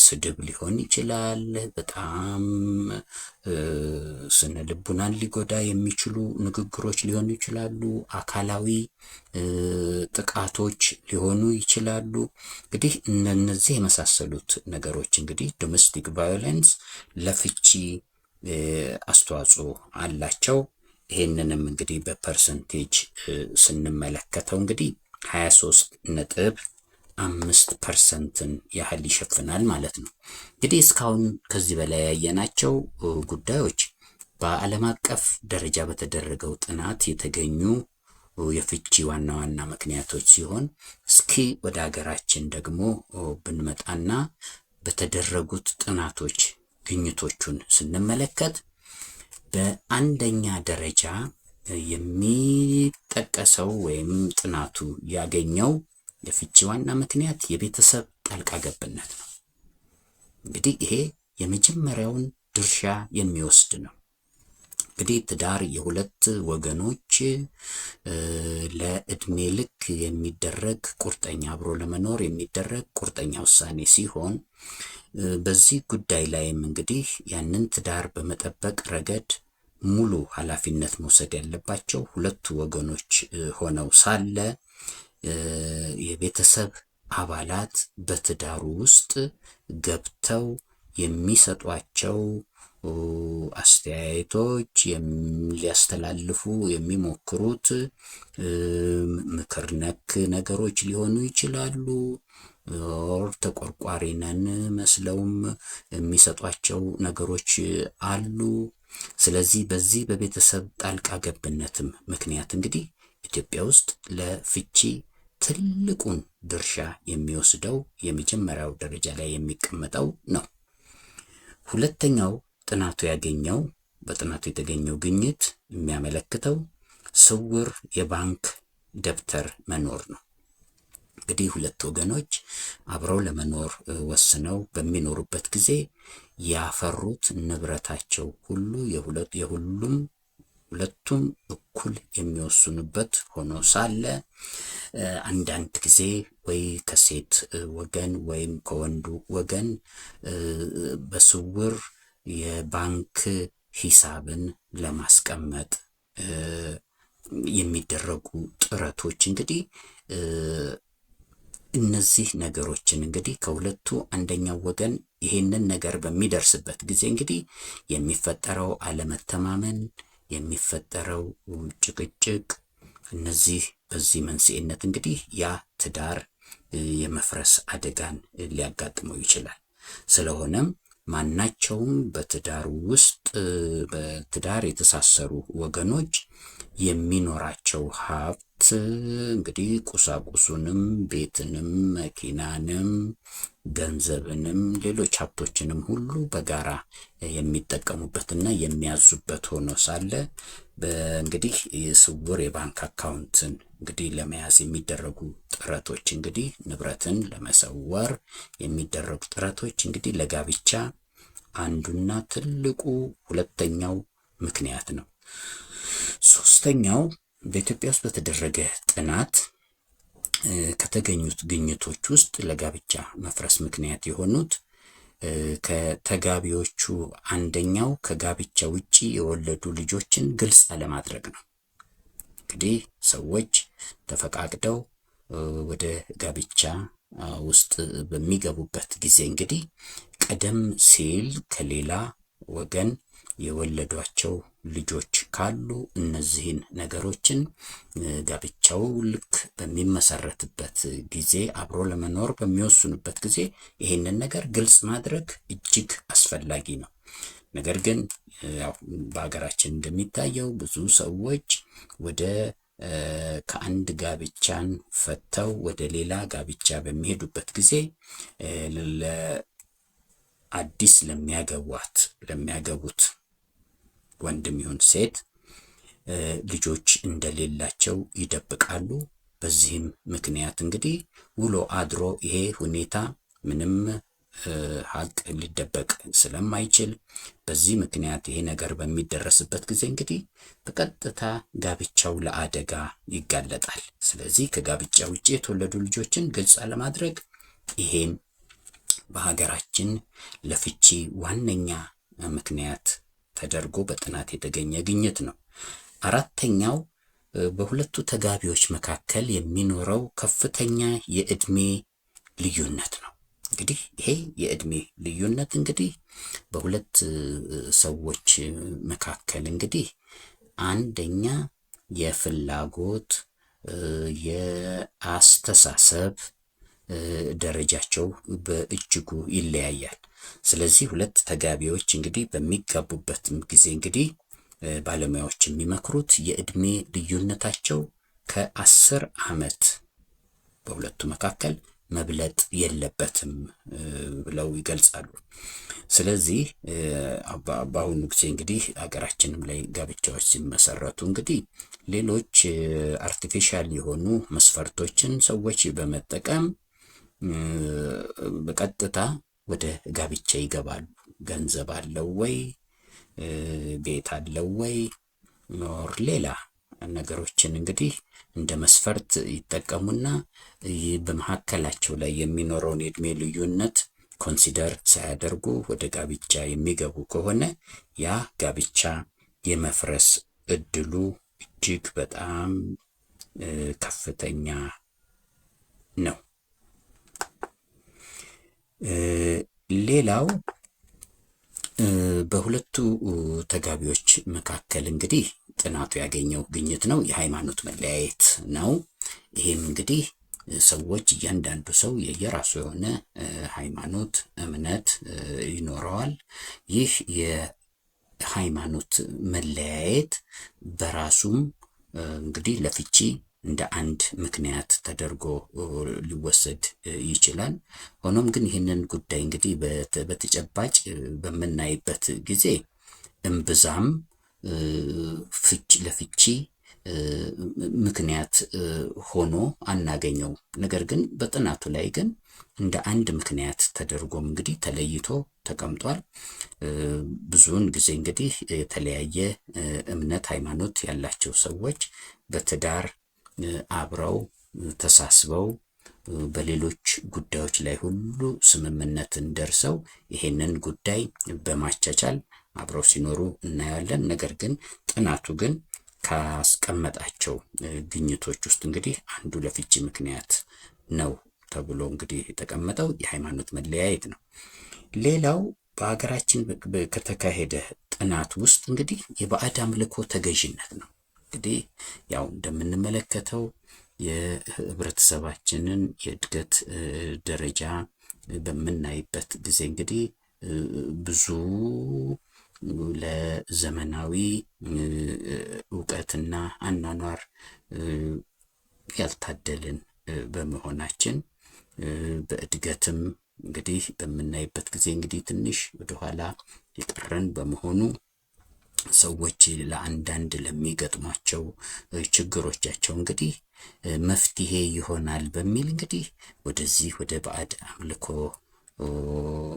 ስድብ ሊሆን ይችላል። በጣም ስነ ልቡናን ሊጎዳ የሚችሉ ንግግሮች ሊሆኑ ይችላሉ። አካላዊ ጥቃቶች ሊሆኑ ይችላሉ። እንግዲህ እነዚህ የመሳሰሉት ነገሮች እንግዲህ ዶሜስቲክ ቫዮለንስ ለፍቺ አስተዋጽኦ አላቸው። ይሄንንም እንግዲህ በፐርሰንቴጅ ስንመለከተው እንግዲህ 23.5%ን ያህል ይሸፍናል ማለት ነው። እንግዲህ እስካሁን ከዚህ በላይ ያየናቸው ጉዳዮች በዓለም አቀፍ ደረጃ በተደረገው ጥናት የተገኙ የፍቺ ዋና ዋና ምክንያቶች ሲሆን እስኪ ወደ ሀገራችን ደግሞ ብንመጣና በተደረጉት ጥናቶች ግኝቶቹን ስንመለከት በአንደኛ ደረጃ የሚጠቀሰው ወይም ጥናቱ ያገኘው የፍቺ ዋና ምክንያት የቤተሰብ ጣልቃ ገብነት ነው። እንግዲህ ይሄ የመጀመሪያውን ድርሻ የሚወስድ ነው። እንግዲህ ትዳር የሁለት ወገኖች ለእድሜ ልክ የሚደረግ ቁርጠኛ አብሮ ለመኖር የሚደረግ ቁርጠኛ ውሳኔ ሲሆን በዚህ ጉዳይ ላይም እንግዲህ ያንን ትዳር በመጠበቅ ረገድ ሙሉ ኃላፊነት መውሰድ ያለባቸው ሁለቱ ወገኖች ሆነው ሳለ የቤተሰብ አባላት በትዳሩ ውስጥ ገብተው የሚሰጧቸው አስተያየቶች ሊያስተላልፉ የሚሞክሩት ምክር ነክ ነገሮች ሊሆኑ ይችላሉ። ተቆርቋሪ ነን መስለውም የሚሰጧቸው ነገሮች አሉ። ስለዚህ በዚህ በቤተሰብ ጣልቃ ገብነትም ምክንያት እንግዲህ ኢትዮጵያ ውስጥ ለፍቺ ትልቁን ድርሻ የሚወስደው የመጀመሪያው ደረጃ ላይ የሚቀመጠው ነው። ሁለተኛው በጥናቱ የተገኘው ግኝት የሚያመለክተው ስውር የባንክ ደብተር መኖር ነው። እንግዲህ ሁለት ወገኖች አብረው ለመኖር ወስነው በሚኖሩበት ጊዜ ያፈሩት ንብረታቸው ሁሉ ሁለቱም እኩል የሚወስኑበት ሆኖ ሳለ አንዳንድ ጊዜ ወይ ከሴት ወገን ወይም ከወንዱ ወገን በስውር የባንክ ሂሳብን ለማስቀመጥ የሚደረጉ ጥረቶች እንግዲህ እነዚህ ነገሮችን እንግዲህ ከሁለቱ አንደኛው ወገን ይሄንን ነገር በሚደርስበት ጊዜ እንግዲህ የሚፈጠረው አለመተማመን፣ የሚፈጠረው ጭቅጭቅ፣ እነዚህ በዚህ መንስኤነት እንግዲህ ያ ትዳር የመፍረስ አደጋን ሊያጋጥመው ይችላል። ስለሆነም ማናቸውም በትዳር ውስጥ በትዳር የተሳሰሩ ወገኖች የሚኖራቸው ሀብት እንግዲህ ቁሳቁሱንም፣ ቤትንም፣ መኪናንም፣ ገንዘብንም ሌሎች ሀብቶችንም ሁሉ በጋራ የሚጠቀሙበትና የሚያዙበት ሆኖ ሳለ እንግዲህ የስውር የባንክ አካውንትን እንግዲህ ለመያዝ የሚደረጉ ጥረቶች እንግዲህ ንብረትን ለመሰወር የሚደረጉ ጥረቶች እንግዲህ ለጋብቻ አንዱና ትልቁ ሁለተኛው ምክንያት ነው። ሶስተኛው በኢትዮጵያ ውስጥ በተደረገ ጥናት ከተገኙት ግኝቶች ውስጥ ለጋብቻ መፍረስ ምክንያት የሆኑት ከተጋቢዎቹ አንደኛው ከጋብቻ ውጪ የወለዱ ልጆችን ግልጽ አለማድረግ ነው። እንግዲህ ሰዎች ተፈቃቅደው ወደ ጋብቻ ውስጥ በሚገቡበት ጊዜ እንግዲህ ቀደም ሲል ከሌላ ወገን የወለዷቸው ልጆች ካሉ እነዚህን ነገሮችን ጋብቻው ልክ በሚመሰረትበት ጊዜ አብሮ ለመኖር በሚወስኑበት ጊዜ ይህንን ነገር ግልጽ ማድረግ እጅግ አስፈላጊ ነው። ነገር ግን ያው በሀገራችን እንደሚታየው ብዙ ሰዎች ወደ ከአንድ ጋብቻን ፈተው ወደ ሌላ ጋብቻ በሚሄዱበት ጊዜ አዲስ ለሚያገቡት ወንድም ይሁን ሴት ልጆች እንደሌላቸው ይደብቃሉ። በዚህም ምክንያት እንግዲህ ውሎ አድሮ ይሄ ሁኔታ ምንም ሀቅ ሊደበቅ ስለማይችል በዚህ ምክንያት ይሄ ነገር በሚደረስበት ጊዜ እንግዲህ በቀጥታ ጋብቻው ለአደጋ ይጋለጣል። ስለዚህ ከጋብቻ ውጪ የተወለዱ ልጆችን ግልጽ አለማድረግ ይሄም በሀገራችን ለፍቺ ዋነኛ ምክንያት ተደርጎ በጥናት የተገኘ ግኝት ነው። አራተኛው በሁለቱ ተጋቢዎች መካከል የሚኖረው ከፍተኛ የእድሜ ልዩነት ነው። እንግዲህ ይሄ የእድሜ ልዩነት እንግዲህ በሁለት ሰዎች መካከል እንግዲህ አንደኛ የፍላጎት የአስተሳሰብ ደረጃቸው በእጅጉ ይለያያል። ስለዚህ ሁለት ተጋቢዎች እንግዲህ በሚጋቡበትም ጊዜ እንግዲህ ባለሙያዎች የሚመክሩት የእድሜ ልዩነታቸው ከ10 ዓመት በሁለቱ መካከል መብለጥ የለበትም ብለው ይገልጻሉ። ስለዚህ በአሁኑ ጊዜ እንግዲህ ሀገራችንም ላይ ጋብቻዎች ሲመሰረቱ እንግዲህ ሌሎች አርቲፊሻል የሆኑ መስፈርቶችን ሰዎች በመጠቀም በቀጥታ ወደ ጋብቻ ይገባሉ። ገንዘብ አለው ወይ፣ ቤት አለው ወይ፣ ኖር ሌላ ነገሮችን እንግዲህ እንደ መስፈርት ይጠቀሙና በመካከላቸው ላይ የሚኖረውን የእድሜ ልዩነት ኮንሲደር ሳያደርጉ ወደ ጋብቻ የሚገቡ ከሆነ ያ ጋብቻ የመፍረስ እድሉ እጅግ በጣም ከፍተኛ ነው። ሌላው በሁለቱ ተጋቢዎች መካከል እንግዲህ ጥናቱ ያገኘው ግኝት ነው የሃይማኖት መለያየት ነው። ይሄም እንግዲህ ሰዎች እያንዳንዱ ሰው የየራሱ የሆነ ሃይማኖት እምነት ይኖረዋል። ይህ የሃይማኖት መለያየት በራሱም እንግዲህ ለፍቺ እንደ አንድ ምክንያት ተደርጎ ሊወሰድ ይችላል። ሆኖም ግን ይህንን ጉዳይ እንግዲህ በተጨባጭ በምናይበት ጊዜ እምብዛም ለፍቺ ምክንያት ሆኖ አናገኘው። ነገር ግን በጥናቱ ላይ ግን እንደ አንድ ምክንያት ተደርጎም እንግዲህ ተለይቶ ተቀምጧል። ብዙውን ጊዜ እንግዲህ የተለያየ እምነት ሃይማኖት ያላቸው ሰዎች በትዳር አብረው ተሳስበው በሌሎች ጉዳዮች ላይ ሁሉ ስምምነትን ደርሰው ይሄንን ጉዳይ በማቻቻል አብረው ሲኖሩ እናያለን። ነገር ግን ጥናቱ ግን ካስቀመጣቸው ግኝቶች ውስጥ እንግዲህ አንዱ ለፍቺ ምክንያት ነው ተብሎ እንግዲህ የተቀመጠው የሃይማኖት መለያየት ነው። ሌላው በሀገራችን ከተካሄደ ጥናት ውስጥ እንግዲህ የባዕድ አምልኮ ተገዥነት ነው። እንግዲህ ያው እንደምንመለከተው የህብረተሰባችንን የእድገት ደረጃ በምናይበት ጊዜ እንግዲህ ብዙ ለዘመናዊ እውቀትና አኗኗር ያልታደልን በመሆናችን በእድገትም እንግዲህ በምናይበት ጊዜ እንግዲህ ትንሽ ወደኋላ የቀረን በመሆኑ ሰዎች ለአንዳንድ ለሚገጥሟቸው ችግሮቻቸው እንግዲህ መፍትሄ ይሆናል በሚል እንግዲህ ወደዚህ ወደ ባዕድ አምልኮ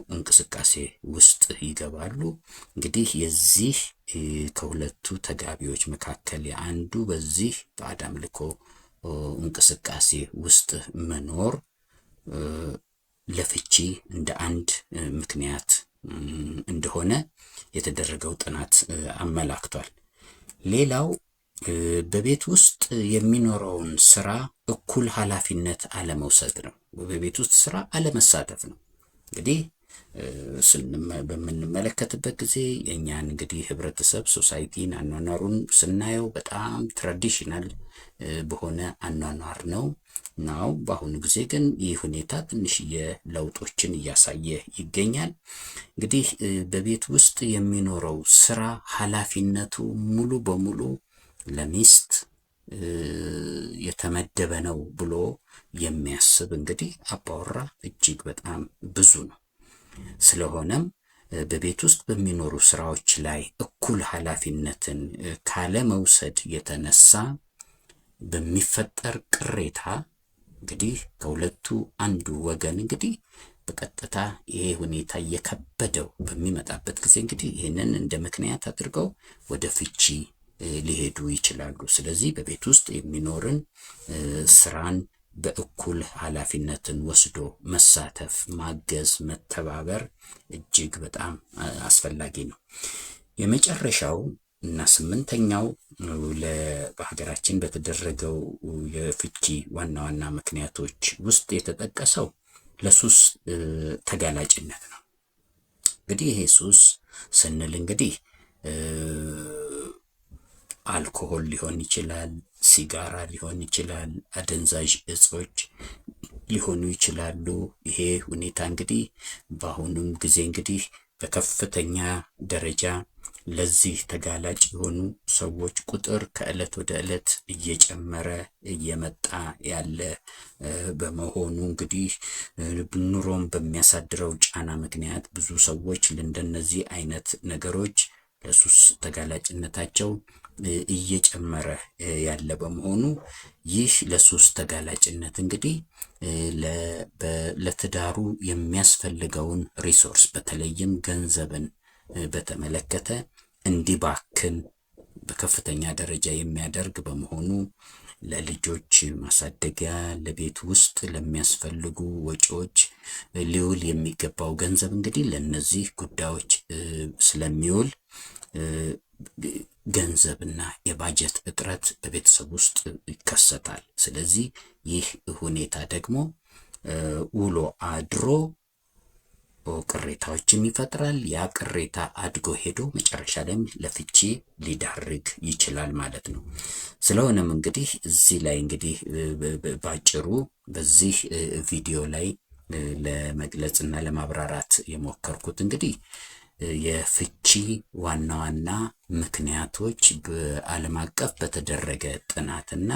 እንቅስቃሴ ውስጥ ይገባሉ። እንግዲህ የዚህ ከሁለቱ ተጋቢዎች መካከል የአንዱ በዚህ ባዕድ አምልኮ እንቅስቃሴ ውስጥ መኖር ለፍቺ እንደ አንድ ምክንያት እንደሆነ የተደረገው ጥናት አመላክቷል። ሌላው በቤት ውስጥ የሚኖረውን ስራ እኩል ኃላፊነት አለመውሰድ ነው። በቤት ውስጥ ስራ አለመሳተፍ ነው። እንግዲህ በምንመለከትበት ጊዜ የእኛን እንግዲህ ህብረተሰብ ሶሳይቲን አኗኗሩን ስናየው በጣም ትራዲሽናል በሆነ አኗኗር ነው። በአሁኑ ጊዜ ግን ይህ ሁኔታ ትንሽዬ ለውጦችን እያሳየ ይገኛል። እንግዲህ በቤት ውስጥ የሚኖረው ስራ ኃላፊነቱ ሙሉ በሙሉ ለሚስት የተመደበ ነው ብሎ የሚያስብ እንግዲህ አባወራ እጅግ በጣም ብዙ ነው። ስለሆነም በቤት ውስጥ በሚኖሩ ስራዎች ላይ እኩል ኃላፊነትን ካለመውሰድ የተነሳ በሚፈጠር ቅሬታ እንግዲህ ከሁለቱ አንዱ ወገን እንግዲህ በቀጥታ ይሄ ሁኔታ እየከበደው በሚመጣበት ጊዜ እንግዲህ ይህንን እንደ ምክንያት አድርገው ወደ ፍቺ ሊሄዱ ይችላሉ። ስለዚህ በቤት ውስጥ የሚኖርን ስራን በእኩል ኃላፊነትን ወስዶ መሳተፍ፣ ማገዝ፣ መተባበር እጅግ በጣም አስፈላጊ ነው። የመጨረሻው እና ስምንተኛው በሀገራችን በተደረገው የፍቺ ዋና ዋና ምክንያቶች ውስጥ የተጠቀሰው ለሱስ ተጋላጭነት ነው። እንግዲህ ይሄ ሱስ ስንል እንግዲህ አልኮሆል ሊሆን ይችላል፣ ሲጋራ ሊሆን ይችላል፣ አደንዛዥ እጾች ሊሆኑ ይችላሉ። ይሄ ሁኔታ እንግዲህ በአሁኑም ጊዜ እንግዲህ በከፍተኛ ደረጃ ለዚህ ተጋላጭ የሆኑ ሰዎች ቁጥር ከዕለት ወደ ዕለት እየጨመረ እየመጣ ያለ በመሆኑ እንግዲህ ኑሮም በሚያሳድረው ጫና ምክንያት ብዙ ሰዎች ለእንደነዚህ አይነት ነገሮች ለሱስ ተጋላጭነታቸው እየጨመረ ያለ በመሆኑ ይህ ለሱስ ተጋላጭነት እንግዲህ ለትዳሩ የሚያስፈልገውን ሪሶርስ በተለይም ገንዘብን በተመለከተ እንዲባክን በከፍተኛ ደረጃ የሚያደርግ በመሆኑ ለልጆች ማሳደጊያ፣ ለቤት ውስጥ ለሚያስፈልጉ ወጪዎች ሊውል የሚገባው ገንዘብ እንግዲህ ለነዚህ ጉዳዮች ስለሚውል ገንዘብና የባጀት እጥረት በቤተሰብ ውስጥ ይከሰታል። ስለዚህ ይህ ሁኔታ ደግሞ ውሎ አድሮ ቅሬታዎችን ይፈጥራል። ያ ቅሬታ አድጎ ሄዶ መጨረሻ ላይም ለፍቺ ሊዳርግ ይችላል ማለት ነው። ስለሆነም እንግዲህ እዚህ ላይ እንግዲህ ባጭሩ በዚህ ቪዲዮ ላይ ለመግለጽና ለማብራራት የሞከርኩት እንግዲህ የፍቺ ዋና ዋና ምክንያቶች በዓለም አቀፍ በተደረገ ጥናትና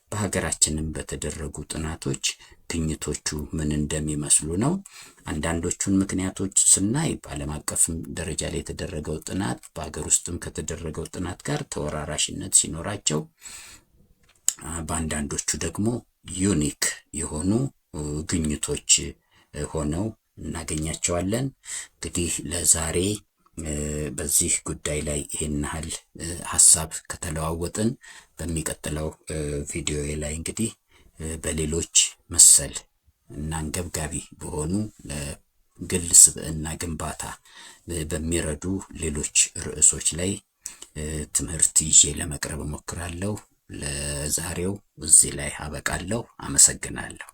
በሀገራችንም በተደረጉ ጥናቶች ግኝቶቹ ምን እንደሚመስሉ ነው። አንዳንዶቹን ምክንያቶች ስናይ በዓለም አቀፍ ደረጃ ላይ የተደረገው ጥናት በሀገር ውስጥም ከተደረገው ጥናት ጋር ተወራራሽነት ሲኖራቸው፣ በአንዳንዶቹ ደግሞ ዩኒክ የሆኑ ግኝቶች ሆነው እናገኛቸዋለን። እንግዲህ ለዛሬ በዚህ ጉዳይ ላይ ይሄን ያህል ሀሳብ ከተለዋወጥን በሚቀጥለው ቪዲዮ ላይ እንግዲህ በሌሎች መሰል እና አንገብጋቢ በሆኑ ግል ስብዕና ግንባታ በሚረዱ ሌሎች ርዕሶች ላይ ትምህርት ይዤ ለመቅረብ እሞክራለሁ። ለዛሬው እዚህ ላይ አበቃለሁ። አመሰግናለሁ።